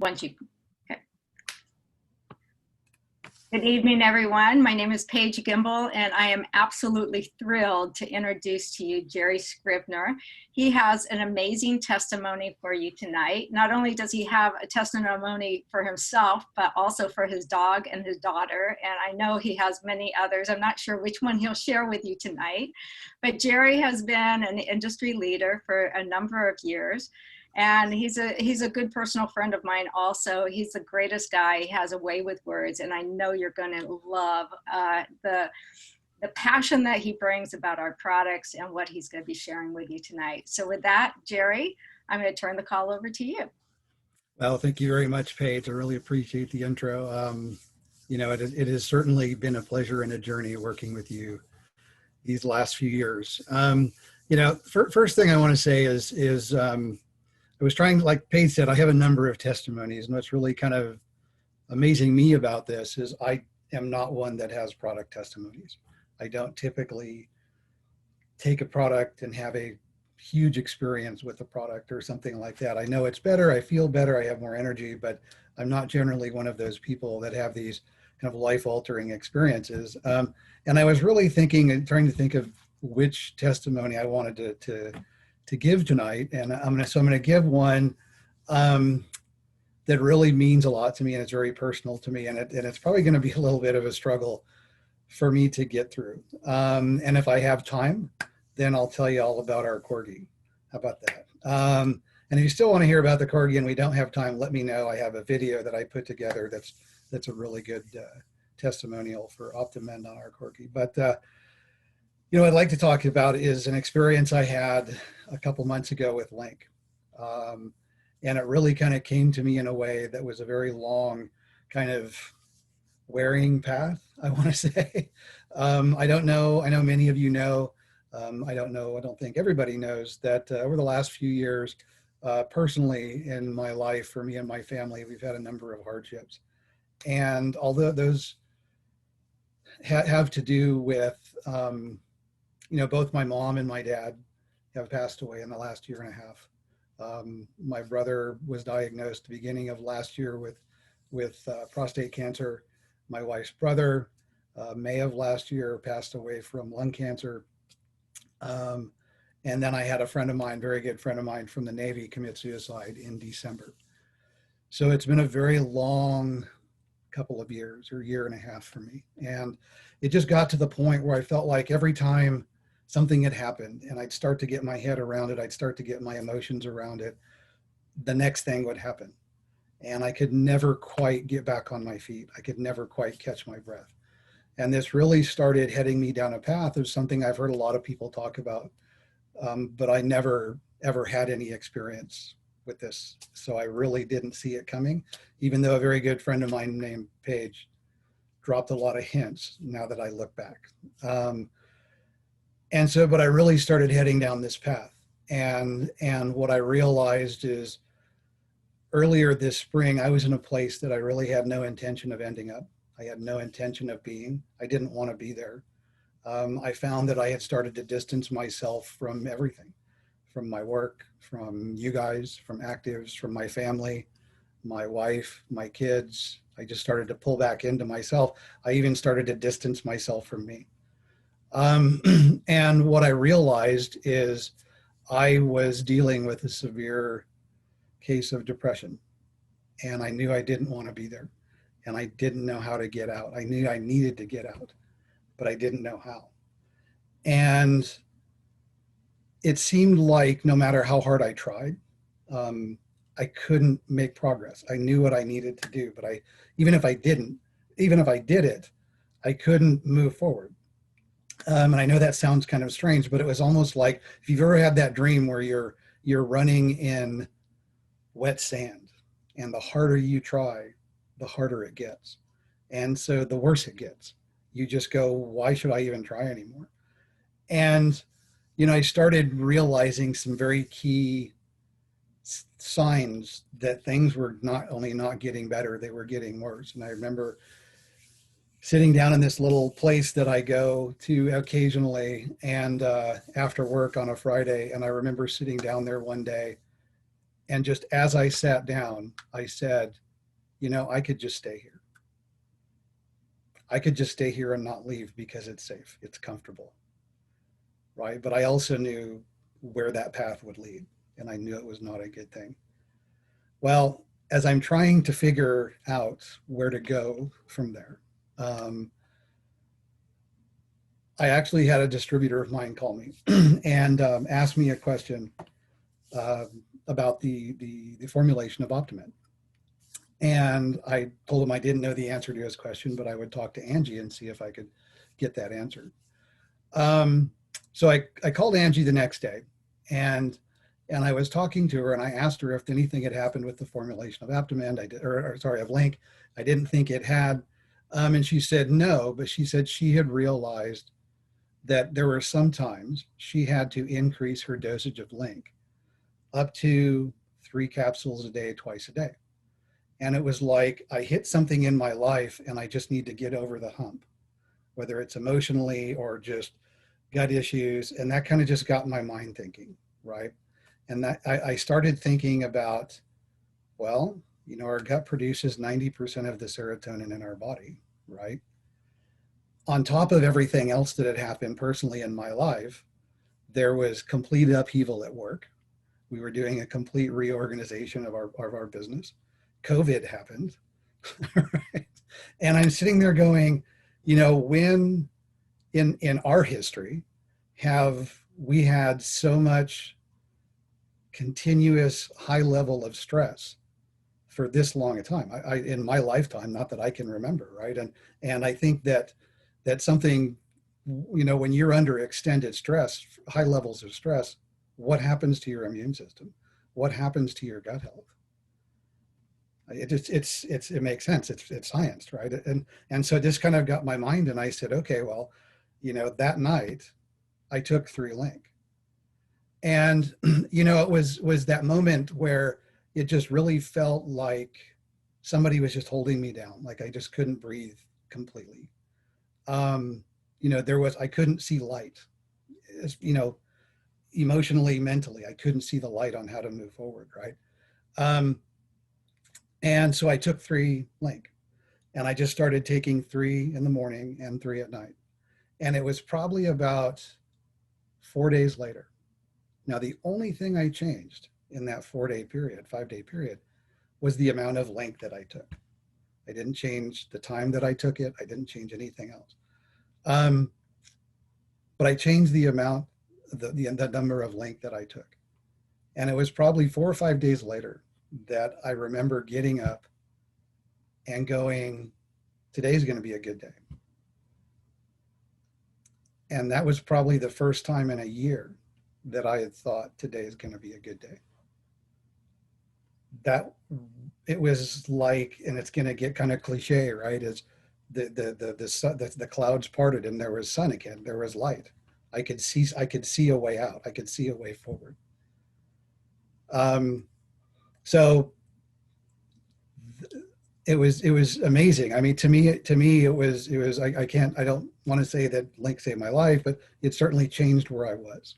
Once you, okay. Good evening, everyone. My name is Paige Gimbel, and I am absolutely thrilled to introduce to you Jerry Scrivner. He has an amazing testimony for you tonight. Not only does he have a testimony for himself, but also for his dog and his daughter. And I know he has many others. I'm not sure which one he'll share with you tonight. But Jerry has been an industry leader for a number of years. And he's a good personal friend of mine also. He's the greatest guy. He has a way with words, and I know you're going to love the passion that he brings about our products and what he's going to be sharing with you tonight. So with that, Jerry, I'm going to turn the call over to you. Well, thank you very much, Paige. I really appreciate the intro. You know, it has certainly been a pleasure and a journey working with you these last few years. You know, first thing I want to say is I was trying, like Paige said, I have a number of testimonies, and what's really kind of amazing me about this is I am not one that has product testimonies. I don't typically take a product and have a huge experience with the product or something like that. I know it's better, I feel better, I have more energy, but I'm not generally one of those people that have these kind of life-altering experiences. And I was really thinking and trying to think of which testimony I wanted to give tonight, and I'm gonna give one that really means a lot to me, and it's very personal to me, and it's probably going to be a little bit of a struggle for me to get through. And if I have time, then I'll tell you all about our corgi. How about that? And if you still want to hear about the corgi and we don't have time, let me know. I have a video that I put together that's a really good testimonial for Optimend on our corgi. But you know, what I'd like to talk about is an experience I had a couple months ago with Link. And it really kind of came to me in a way that was a very long kind of wearing path, I want to say. I don't know, I know many of you know, I don't think everybody knows that over the last few years, personally in my life, for me and my family, we've had a number of hardships. And although those have to do with, you know, both my mom and my dad have passed away in the last year and a half. My brother was diagnosed the beginning of last year with prostate cancer. My wife's brother, May of last year, passed away from lung cancer. And then I had a friend of mine, very good friend of mine from the Navy, commit suicide in December. So it's been a very long couple of years, or year and a half for me. And it just got to the point where I felt like every time something had happened and I'd start to get my head around it, I'd start to get my emotions around it, the next thing would happen. And I could never quite get back on my feet. I could never quite catch my breath. And this really started heading me down a path of something I've heard a lot of people talk about, but I never ever had any experience with this. So I really didn't see it coming, even though a very good friend of mine named Paige dropped a lot of hints now that I look back. And so, but I really started heading down this path. And what I realized is earlier this spring, I was in a place that I really had no intention of ending up. I had no intention of being. I didn't want to be there. I found that I had started to distance myself from everything, from my work, from you guys, from actives, from my family, my wife, my kids. I just started to pull back into myself. I even started to distance myself from me. And what I realized is I was dealing with a severe case of depression, and I knew I didn't want to be there, and I didn't know how to get out. I knew I needed to get out, but I didn't know how. And it seemed like no matter how hard I tried, I couldn't make progress. I knew what I needed to do, but even if I did it, I couldn't move forward. And I know that sounds kind of strange, but it was almost like if you've ever had that dream where you're running in wet sand, and the harder you try, the harder it gets. And so the worse it gets. You just go, why should I even try anymore? And, you know, I started realizing some very key signs that things were not only not getting better, they were getting worse. And I remember sitting down in this little place that I go to occasionally, and after work on a Friday, and I remember sitting down there one day And just as I sat down, I said, you know, I could just stay here. I could just stay here and not leave because it's safe, it's comfortable, right? But I also knew where that path would lead, and I knew it was not a good thing. Well, as I'm trying to figure out where to go from there, um, I actually had a distributor of mine call me and ask me a question uh, about the formulation of Optimum. And I told him I didn't know the answer to his question, but I would talk to Angie and see if I could get that answered. Um, so I called Angie the next day, and I was talking to her, and I asked her if anything had happened with the formulation of Aptamend. I did, or sorry, of Link. I didn't think it had, and she said no, but she said she had realized that there were some times she had to increase her dosage of Link up to 3 capsules a day, twice a day. And it was like I hit something in my life, and I just need to get over the hump, whether it's emotionally or just gut issues. And that kind of just got my mind thinking, right? And that I started thinking about, well, you know, our gut produces 90% of the serotonin in our body, right? On top of everything else that had happened personally in my life, there was complete upheaval at work. We were doing a complete reorganization of our business. COVID happened, right? And I'm sitting there going, you know, when in our history have we had so much continuous high level of stress for this long a time? I in my lifetime, not that I can remember, right? And I think that something, you know, when you're under extended stress, high levels of stress, what happens to your immune system? What happens to your gut health? It makes sense. It's science, right? And so this kind of got my mind, and I said, okay, well, you know, that night I took 3 Link, and you know, it was that moment where it just really felt like somebody was just holding me down, like I just couldn't breathe completely. You know, I couldn't see light, you know, emotionally, mentally, I couldn't see the light on how to move forward, right? Um, and so I took 3 Link, and I just started taking 3 in the morning and 3 at night. And it was probably about 4 days later. Now, the only thing I changed in that 4 day period, 5 day period, was the amount of Link that I took. I didn't change the time that I took it. I didn't change anything else. Um, but I changed the amount, the number of Link that I took. And it was probably 4 or 5 days later that I remember getting up and going, today's going to be a good day. And that was probably the first time in a year that I had thought today is going to be a good day. That it was like, and it's going to get kind of cliche, right? Is the clouds parted and there was sun again. There was light. I could see a way out. I could see a way forward. So it was amazing. I mean, to me, it was I don't want to say that Link saved my life, but it certainly changed where I was.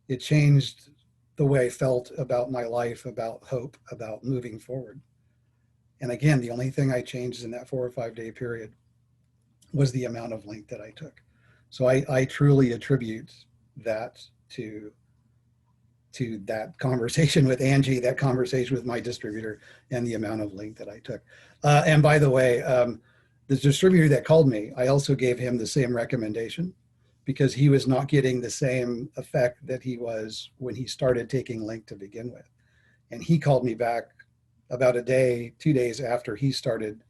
It changed the way I felt about my life, about hope, about moving forward. And again, the only thing I changed in that 4 or 5 day period was the amount of Link that I took. So I truly attribute that to that conversation with Angie, that conversation with my distributor, and the amount of Link that I took. And by the way, the distributor that called me, I also gave him the same recommendation because he was not getting the same effect that he was when he started taking Link to begin with. And he called me back about a day, 2 days after he started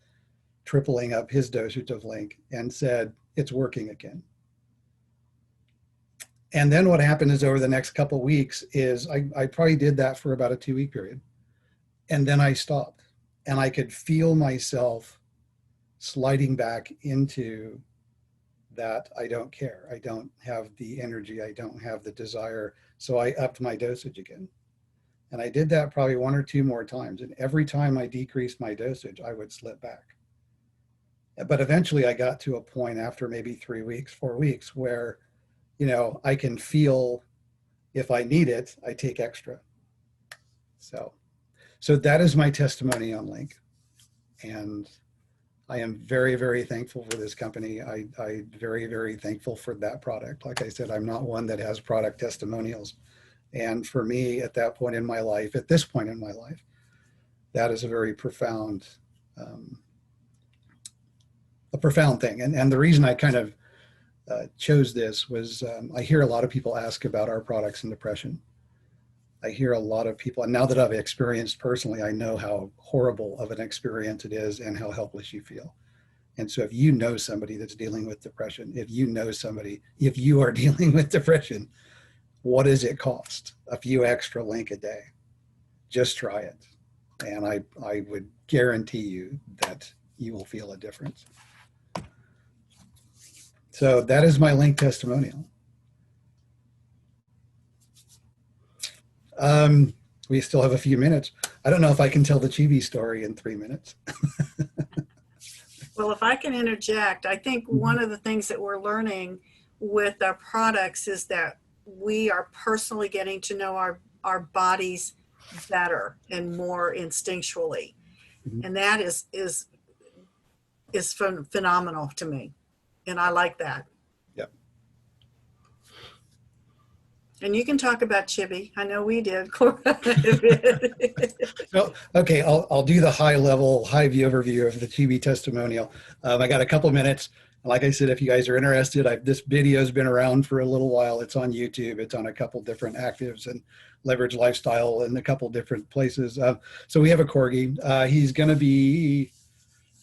tripling up his dosage of Link and said, it's working again. And then what happened is over the next couple of weeks is I probably did that for about a 2 week period. And then I stopped, and I could feel myself sliding back into that. I don't care. I don't have the energy. I don't have the desire. So I upped my dosage again. And I did that probably 1 or 2 more times. And every time I decreased my dosage, I would slip back. But eventually I got to a point after maybe 3 weeks, 4 weeks, where, you know, I can feel if I need it, I take extra. So that is my testimony on Link. And I am very, very thankful for this company. I very, very thankful for that product. Like I said, I'm not one that has product testimonials. And for me, at that point in my life, at this point in my life, that is a very profound, thing. And the reason I kind of chose this was I hear a lot of people ask about our products in depression. I hear a lot of people, and now that I've experienced personally, I know how horrible of an experience it is and how helpless you feel. And so if you know somebody that's dealing with depression, if you are dealing with depression, what does it cost? A few extra Link a day. Just try it. And I would guarantee you that you will feel a difference. So that is my Link testimonial. We still have a few minutes. I don't know if I can tell the Chibi story in 3 minutes. Well, if I can interject, I think one of the things that we're learning with our products is that we are personally getting to know our bodies better and more instinctually. Mhm. And that is phenomenal to me. And I like that. Yep. And you can talk about Chibi. I know we did. So, okay, I'll do the high view overview of the Chibi testimonial. I got a couple minutes. Like I said, if you guys are interested, this video has been around for a little while. It's on YouTube. It's on a couple different actives and Leverage Lifestyle and a couple different places. So we have a Corgi.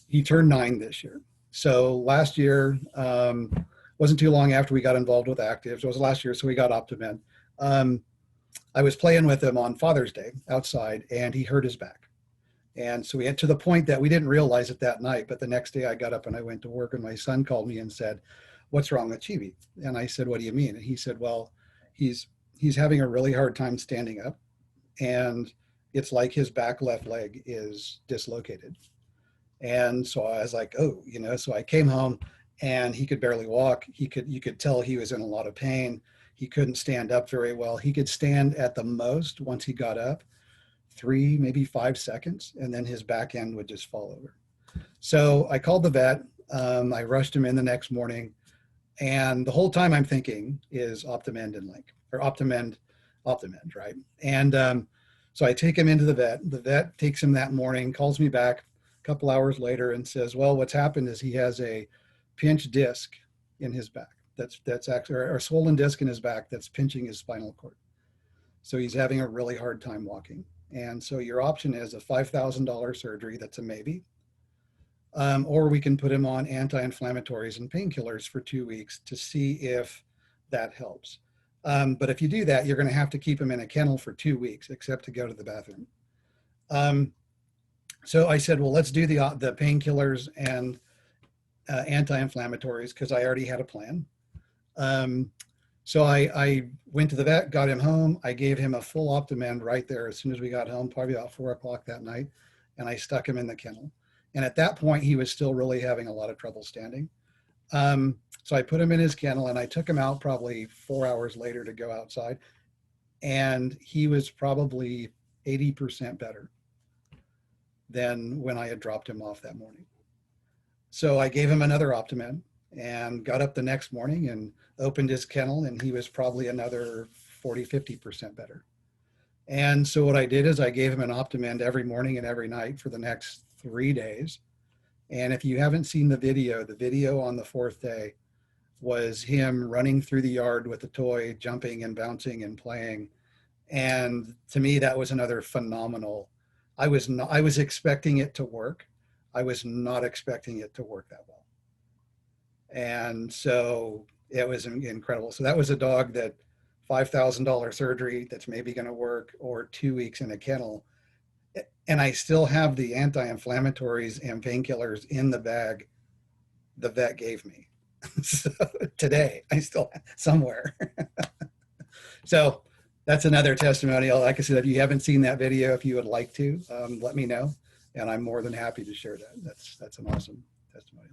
He turned 9 this year. So last year, wasn't too long after we got involved with actives. It was last year, so we got Optimed. I was playing with him on Father's Day outside, and he hurt his back. And so we had to the point that we didn't realize it that night. But the next day I got up and I went to work, and my son called me and said, "What's wrong with Chibi?" And I said, "What do you mean?" And he said, "Well, he's having a really hard time standing up, and it's like his back left leg is dislocated." And so I was like, "Oh, so I came home, and he could barely walk. You could tell he was in a lot of pain. He couldn't stand up very well. He could stand at the most, once he got up, 3, maybe 5 seconds, and then his back end would just fall over." So I called the vet. I rushed him in the next morning, and the whole time I'm thinking is Optimend and Link, or Optimend, right? And so I take him into the vet. The vet takes him that morning, calls me back a couple hours later and says, "Well, what's happened is he has a pinched disc in his back. That's actually, or a swollen disc in his back that's pinching his spinal cord. So he's having a really hard time walking. And so your option is a $5,000 surgery. That's a maybe. Or we can put him on anti-inflammatories and painkillers for 2 weeks to see if that helps. But if you do that, you're going to have to keep him in a kennel for 2 weeks, except to go to the bathroom." So I said, "Well, let's do the painkillers and anti-inflammatories," because I already had a plan. So I went to the vet, got him home. I gave him a full Optimend right there as soon as we got home, probably about 4 o'clock that night, and I stuck him in the kennel. And at that point, he was still really having a lot of trouble standing. So I put him in his kennel, and I took him out probably 4 hours later to go outside, and he was probably 80% better than when I had dropped him off that morning. So I gave him another Optimend and got up the next morning and opened his kennel, and he was probably another 40, 50% better. And so what I did is I gave him an Optimend every morning and every night for the next 3 days. And if you haven't seen the video on the 4th day was him running through the yard with the toy, jumping and bouncing and playing. And to me, that was another phenomenal. I was expecting it to work. I was not expecting it to work that well. And so it was incredible. So that was a dog that $5,000 surgery that's maybe going to work, or 2 weeks in a kennel. And I still have the anti-inflammatories and painkillers in the bag the vet gave me. So today, I still have somewhere. So that's another testimonial. Like I said, if you haven't seen that video, if you would like to, let me know, and I'm more than happy to share that. That's an awesome testimonial.